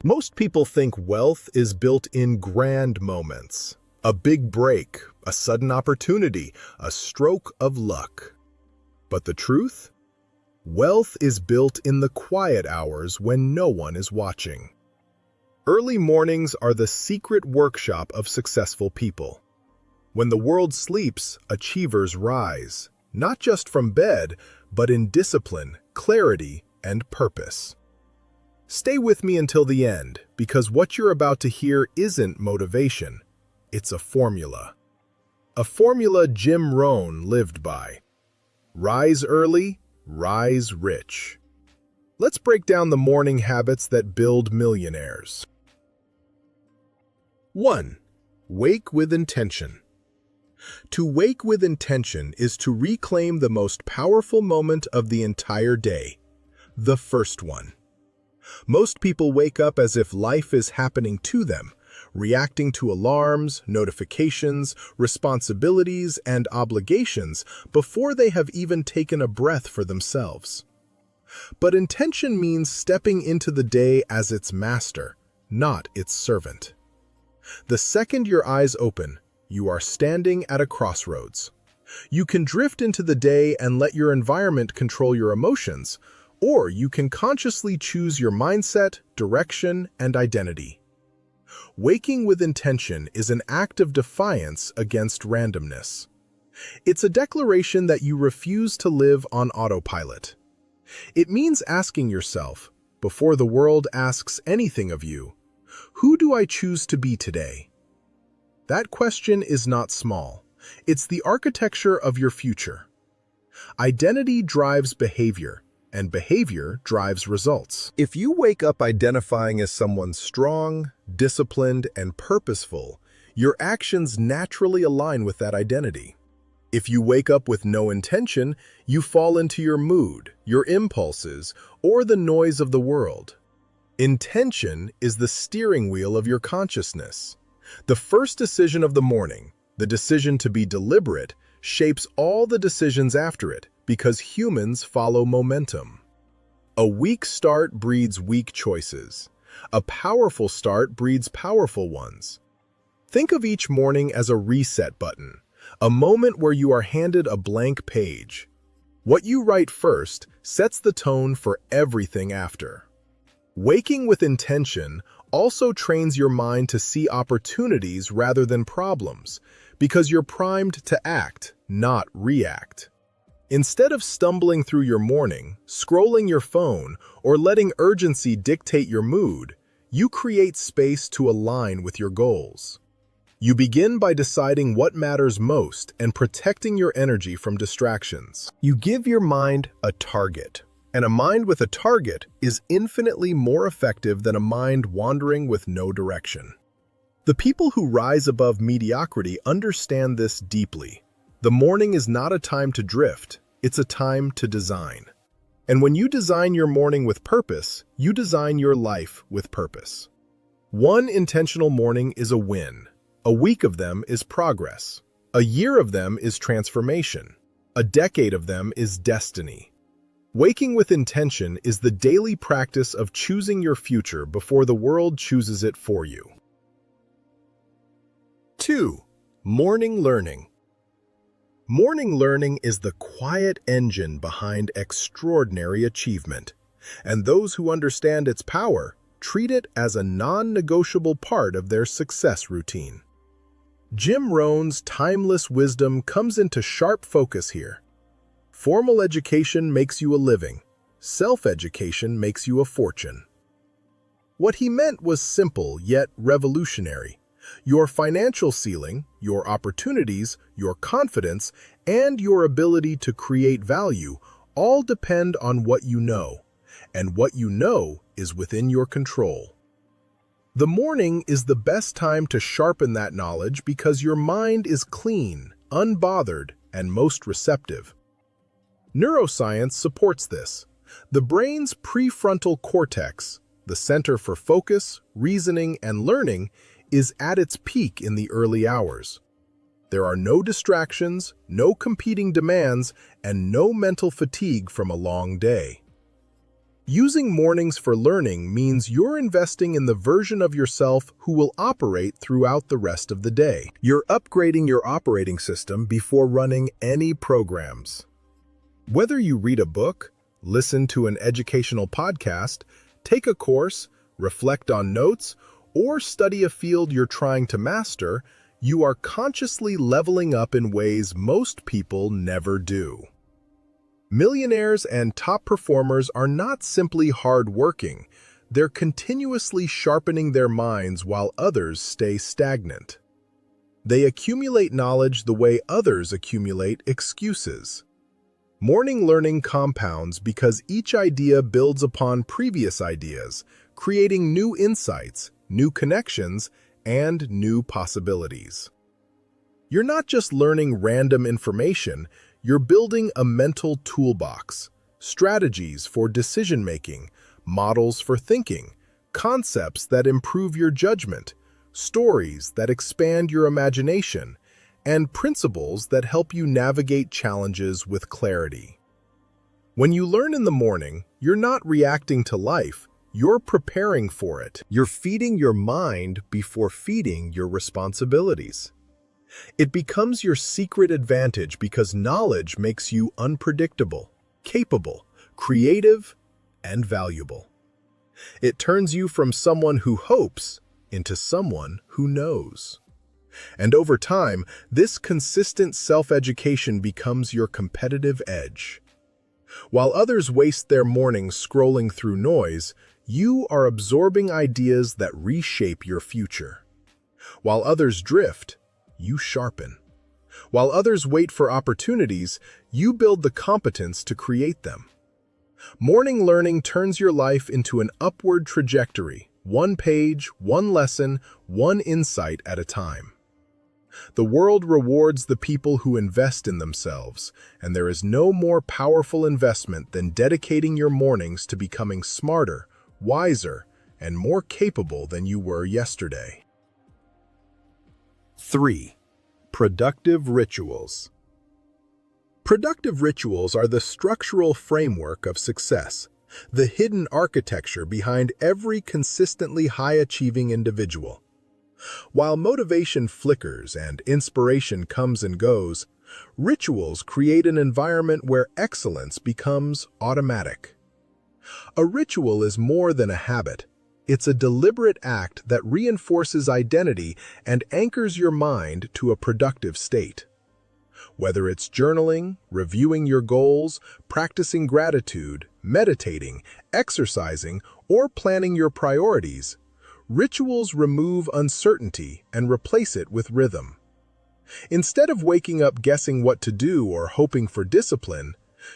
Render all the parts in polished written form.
Most people think wealth is built in grand moments. A big break, a sudden opportunity, a stroke of luck. But the truth? Wealth is built in the quiet hours when no one is watching. Early mornings are the secret workshop of successful people. When the world sleeps, achievers rise, not just from bed, but in discipline, clarity, and purpose. Stay with me until the end, because what you're about to hear isn't motivation, it's a formula. A formula Jim Rohn lived by. Rise early, rise rich. Let's break down the morning habits that build millionaires. 1. Wake with intention. To wake with intention is to reclaim the most powerful moment of the entire day, the first one. Most people wake up as if life is happening to them, reacting to alarms, notifications, responsibilities, and obligations before they have even taken a breath for themselves. But intention means stepping into the day as its master, not its servant. The second your eyes open, you are standing at a crossroads. You can drift into the day and let your environment control your emotions, or you can consciously choose your mindset, direction, and identity. Waking with intention is an act of defiance against randomness. It's a declaration that you refuse to live on autopilot. It means asking yourself, before the world asks anything of you, who do I choose to be today? That question is not small. It's the architecture of your future. Identity drives behavior, and behavior drives results. If you wake up identifying as someone strong, disciplined, and purposeful, your actions naturally align with that identity. If you wake up with no intention, you fall into your mood, your impulses, or the noise of the world. Intention is the steering wheel of your consciousness. The first decision of the morning, the decision to be deliberate, shapes all the decisions after it, because humans follow momentum. A weak start breeds weak choices. A powerful start breeds powerful ones. Think of each morning as a reset button, a moment where you are handed a blank page. What you write first sets the tone for everything after. Waking with intention also trains your mind to see opportunities rather than problems, because you're primed to act, not react. Instead of stumbling through your morning, scrolling your phone, or letting urgency dictate your mood, you create space to align with your goals. You begin by deciding what matters most and protecting your energy from distractions. You give your mind a target, and a mind with a target is infinitely more effective than a mind wandering with no direction. The people who rise above mediocrity understand this deeply. The morning is not a time to drift, it's a time to design. And when you design your morning with purpose, you design your life with purpose. One intentional morning is a win. A week of them is progress. A year of them is transformation. A decade of them is destiny. Waking with intention is the daily practice of choosing your future before the world chooses it for you. 2. Morning learning. Morning learning is the quiet engine behind extraordinary achievement, and those who understand its power treat it as a non-negotiable part of their success routine. Jim Rohn's timeless wisdom comes into sharp focus here. Formal education makes you a living. Self-education makes you a fortune. What he meant was simple yet revolutionary. Your financial ceiling, your opportunities, your confidence, and your ability to create value all depend on what you know, and what you know is within your control. The morning is the best time to sharpen that knowledge because your mind is clean, unbothered, and most receptive. Neuroscience supports this. The brain's prefrontal cortex, the center for focus, reasoning, and learning, is at its peak in the early hours. There are no distractions, no competing demands, and no mental fatigue from a long day. Using mornings for learning means you're investing in the version of yourself who will operate throughout the rest of the day. You're upgrading your operating system before running any programs. Whether you read a book, listen to an educational podcast, take a course, reflect on notes, or study a field you're trying to master, you are consciously leveling up in ways most people never do. Millionaires and top performers are not simply hard-working, they're continuously sharpening their minds while others stay stagnant. They accumulate knowledge the way others accumulate excuses. Morning learning compounds because each idea builds upon previous ideas, creating new insights, new connections, and new possibilities. You're not just learning random information, you're building a mental toolbox, strategies for decision-making, models for thinking, concepts that improve your judgment, stories that expand your imagination, and principles that help you navigate challenges with clarity. When you learn in the morning, you're not reacting to life, you're preparing for it. You're feeding your mind before feeding your responsibilities. It becomes your secret advantage because knowledge makes you unpredictable, capable, creative, and valuable. It turns you from someone who hopes into someone who knows. And over time, this consistent self-education becomes your competitive edge. While others waste their mornings scrolling through noise, you are absorbing ideas that reshape your future. While others drift, you sharpen. While others wait for opportunities, you build the competence to create them. Morning learning turns your life into an upward trajectory, one page, one lesson, one insight at a time. The world rewards the people who invest in themselves, and there is no more powerful investment than dedicating your mornings to becoming smarter, wiser, and more capable than you were yesterday. 3. Productive rituals. Productive rituals are the structural framework of success, the hidden architecture behind every consistently high-achieving individual. While motivation flickers and inspiration comes and goes, rituals create an environment where excellence becomes automatic. A ritual is more than a habit. It's a deliberate act that reinforces identity and anchors your mind to a productive state. Whether it's journaling, reviewing your goals, practicing gratitude, meditating, exercising, or planning your priorities, rituals remove uncertainty and replace it with rhythm. Instead of waking up guessing what to do or hoping for discipline,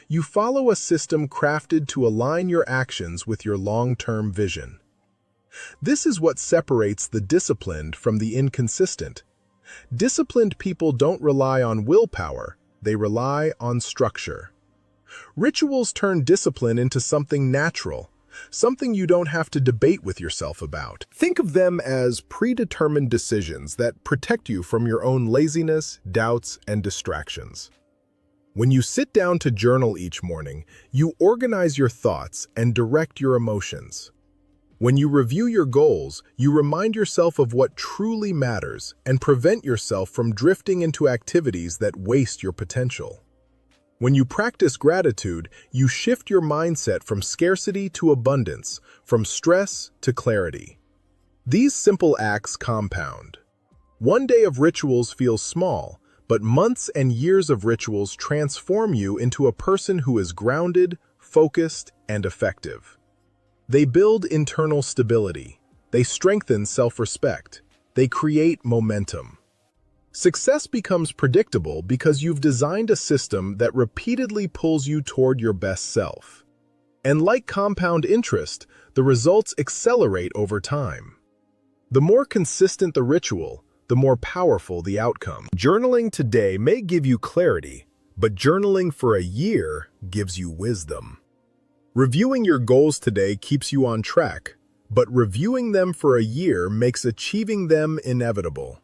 you follow a system crafted to align your actions with your long-term vision. This is what separates the disciplined from the inconsistent. Disciplined people don't rely on willpower, they rely on structure. Rituals turn discipline into something natural, something you don't have to debate with yourself about. Think of them as predetermined decisions that protect you from your own laziness, doubts, and distractions. When you sit down to journal each morning, you organize your thoughts and direct your emotions. When you review your goals, you remind yourself of what truly matters and prevent yourself from drifting into activities that waste your potential. When you practice gratitude, you shift your mindset from scarcity to abundance, from stress to clarity. These simple acts compound. One day of rituals feels small, but months and years of rituals transform you into a person who is grounded, focused, and effective. They build internal stability. They strengthen self-respect. They create momentum. Success becomes predictable because you've designed a system that repeatedly pulls you toward your best self. And like compound interest, the results accelerate over time. The more consistent the ritual, the more powerful the outcome. Journaling today may give you clarity, but journaling for a year gives you wisdom. Reviewing your goals today keeps you on track, but reviewing them for a year makes achieving them inevitable.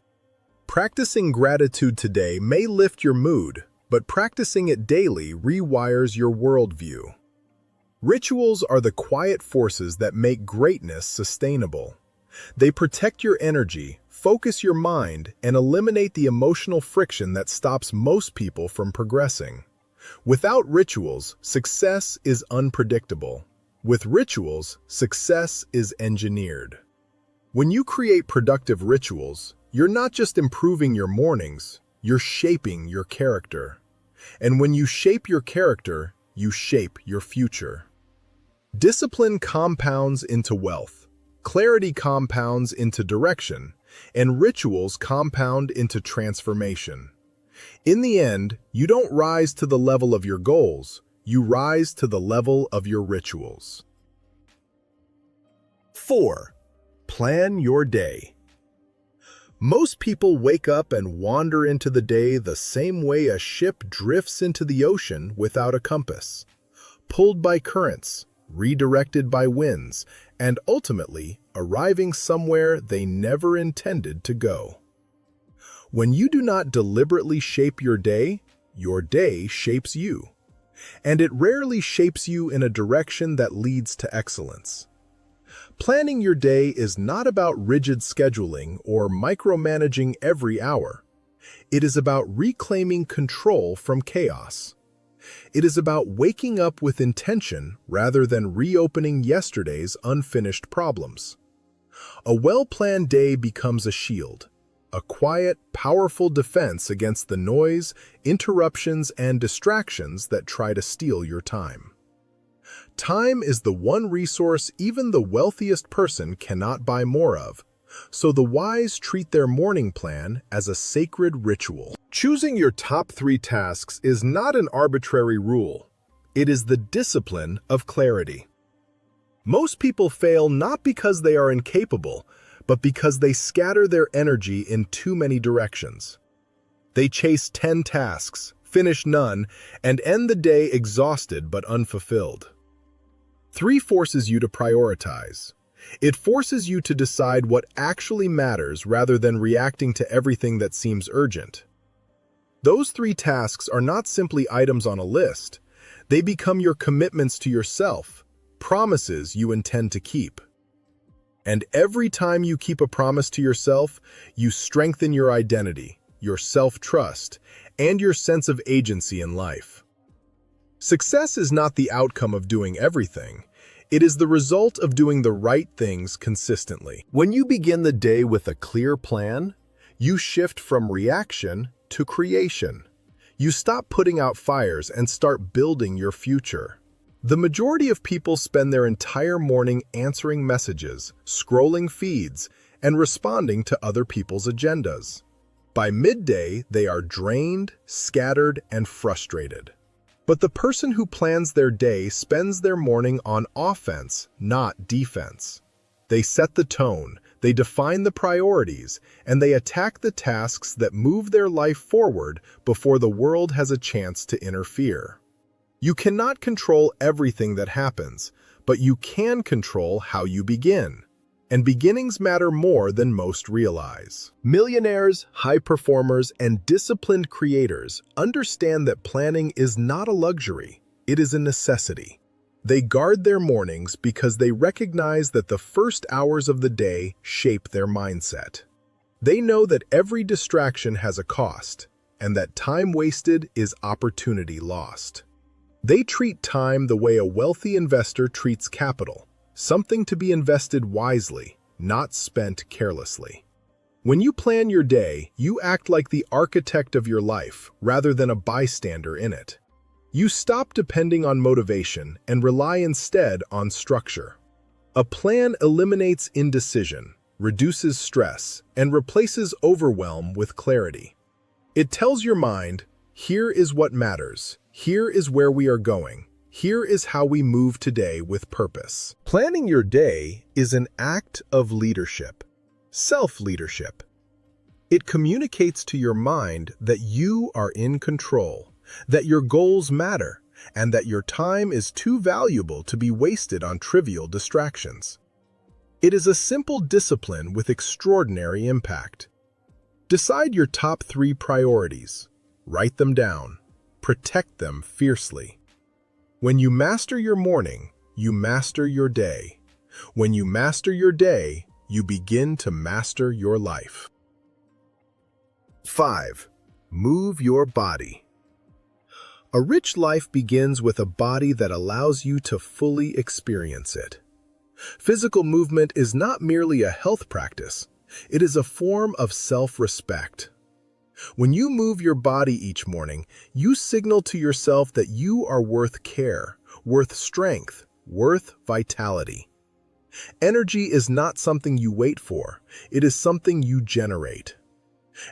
Practicing gratitude today may lift your mood, but practicing it daily rewires your worldview. Rituals are the quiet forces that make greatness sustainable. They protect your energy, focus your mind, and eliminate the emotional friction that stops most people from progressing. Without rituals, success is unpredictable. With rituals, success is engineered. When you create productive rituals, you're not just improving your mornings, you're shaping your character. And when you shape your character, you shape your future. Discipline compounds into wealth, clarity compounds into direction, and rituals compound into transformation. In the end, you don't rise to the level of your goals, you rise to the level of your rituals. 4. Plan your day. Most people wake up and wander into the day the same way a ship drifts into the ocean without a compass, pulled by currents, redirected by winds, and ultimately arriving somewhere they never intended to go. When you do not deliberately shape your day shapes you. And it rarely shapes you in a direction that leads to excellence. Planning your day is not about rigid scheduling or micromanaging every hour. It is about reclaiming control from chaos. It is about waking up with intention rather than reopening yesterday's unfinished problems. A well-planned day becomes a shield, a quiet, powerful defense against the noise, interruptions, and distractions that try to steal your time. Time is the one resource even the wealthiest person cannot buy more of, so the wise treat their morning plan as a sacred ritual. Choosing your top 3 tasks is not an arbitrary rule. It is the discipline of clarity. Most people fail not because they are incapable, but because they scatter their energy in too many directions. They chase 10 tasks, finish none, and end the day exhausted but unfulfilled. 3 forces you to prioritize. It forces you to decide what actually matters rather than reacting to everything that seems urgent. Those 3 tasks are not simply items on a list. They become your commitments to yourself, promises you intend to keep. And every time you keep a promise to yourself, you strengthen your identity, your self-trust, and your sense of agency in life. Success is not the outcome of doing everything. It is the result of doing the right things consistently. When you begin the day with a clear plan, you shift from reaction to creation. You stop putting out fires and start building your future. The majority of people spend their entire morning answering messages, scrolling feeds, and responding to other people's agendas. By midday, they are drained, scattered, and frustrated. But the person who plans their day spends their morning on offense, not defense. They set the tone, they define the priorities, and they attack the tasks that move their life forward before the world has a chance to interfere. You cannot control everything that happens, but you can control how you begin. And beginnings matter more than most realize. Millionaires, high performers, and disciplined creators understand that planning is not a luxury, it is a necessity. They guard their mornings because they recognize that the first hours of the day shape their mindset. They know that every distraction has a cost, and that time wasted is opportunity lost. They treat time the way a wealthy investor treats capital. Something to be invested wisely, not spent carelessly. When you plan your day, you act like the architect of your life rather than a bystander in it. You stop depending on motivation and rely instead on structure. A plan eliminates indecision, reduces stress, and replaces overwhelm with clarity. It tells your mind, here is what matters, here is where we are going. Here is how we move today with purpose. Planning your day is an act of leadership, self-leadership. It communicates to your mind that you are in control, that your goals matter, and that your time is too valuable to be wasted on trivial distractions. It is a simple discipline with extraordinary impact. Decide your top 3 priorities. Write them down. Protect them fiercely. When you master your morning, you master your day. When you master your day, you begin to master your life. 5. Move your body. A rich life begins with a body that allows you to fully experience it. Physical movement is not merely a health practice, it is a form of self-respect. When you move your body each morning, you signal to yourself that you are worth care, worth strength, worth vitality. Energy is not something you wait for, it is something you generate.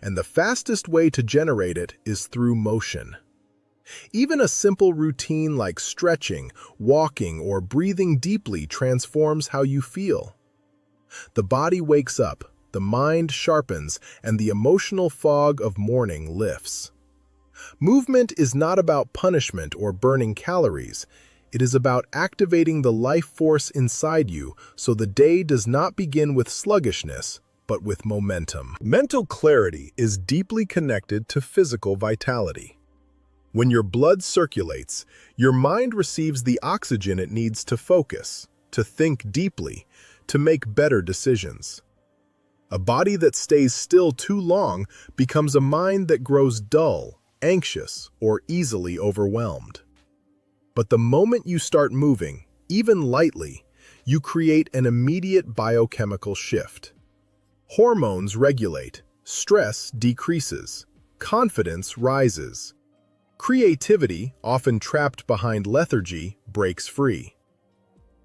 And the fastest way to generate it is through motion. Even a simple routine like stretching, walking, or breathing deeply transforms how you feel. The body wakes up, the mind sharpens, and the emotional fog of morning lifts. Movement is not about punishment or burning calories. It is about activating the life force inside you so the day does not begin with sluggishness, but with momentum. Mental clarity is deeply connected to physical vitality. When your blood circulates, your mind receives the oxygen it needs to focus, to think deeply, to make better decisions. A body that stays still too long becomes a mind that grows dull, anxious, or easily overwhelmed. But the moment you start moving, even lightly, you create an immediate biochemical shift. Hormones regulate, stress decreases, confidence rises. Creativity, often trapped behind lethargy, breaks free.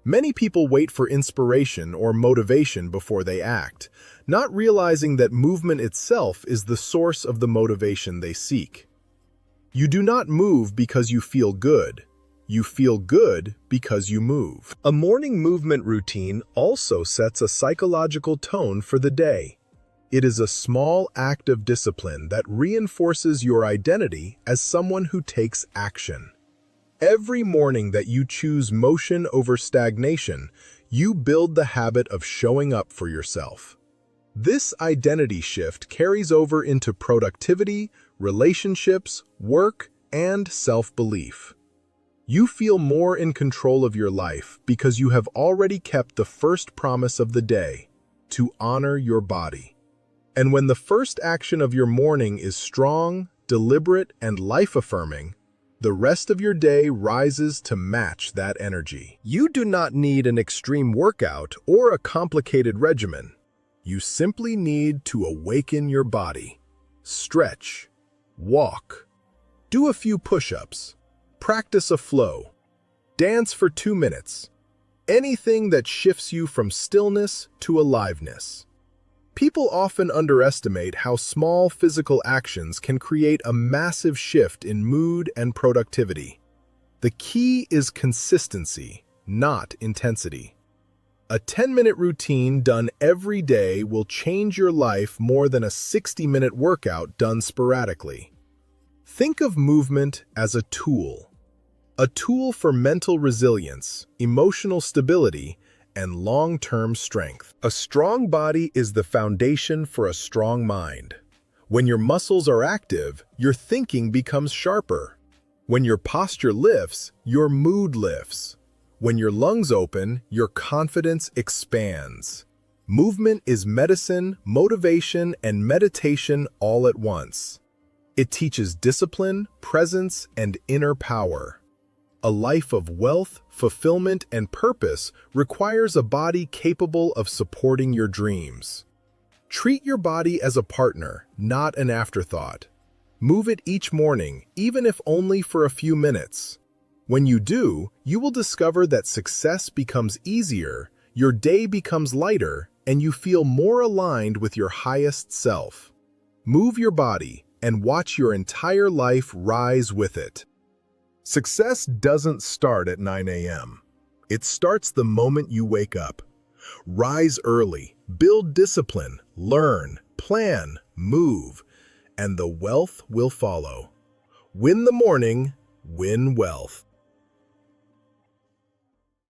Many people wait for inspiration or motivation before they act, not realizing that movement itself is the source of the motivation they seek. You do not move because you feel good. You feel good because you move. A morning movement routine also sets a psychological tone for the day. It is a small act of discipline that reinforces your identity as someone who takes action. Every morning that you choose motion over stagnation, you build the habit of showing up for yourself. This identity shift carries over into productivity, relationships, work, and self-belief. You feel more in control of your life because you have already kept the first promise of the day, to honor your body. And when the first action of your morning is strong, deliberate, and life-affirming, the rest of your day rises to match that energy. You do not need an extreme workout or a complicated regimen. You simply need to awaken your body. Stretch, walk, do a few push-ups, practice a flow, dance for 2 minutes. Anything that shifts you from stillness to aliveness. People often underestimate how small physical actions can create a massive shift in mood and productivity. The key is consistency, not intensity. A 10-minute routine done every day will change your life more than a 60-minute workout done sporadically. Think of movement as a tool for mental resilience, emotional stability, and long-term strength. A strong body is the foundation for a strong mind. When your muscles are active, your thinking becomes sharper. When your posture lifts, your mood lifts. When your lungs open, your confidence expands. Movement is medicine, motivation, and meditation all at once. It teaches discipline, presence, and inner power. A life of wealth, fulfillment, and purpose requires a body capable of supporting your dreams. Treat your body as a partner, not an afterthought. Move it each morning, even if only for a few minutes. When you do, you will discover that success becomes easier, your day becomes lighter, and you feel more aligned with your highest self. Move your body and watch your entire life rise with it. Success doesn't start at 9 a.m. It starts the moment you wake up. Rise early, build discipline, learn, plan, move, and the wealth will follow. Win the morning, win wealth.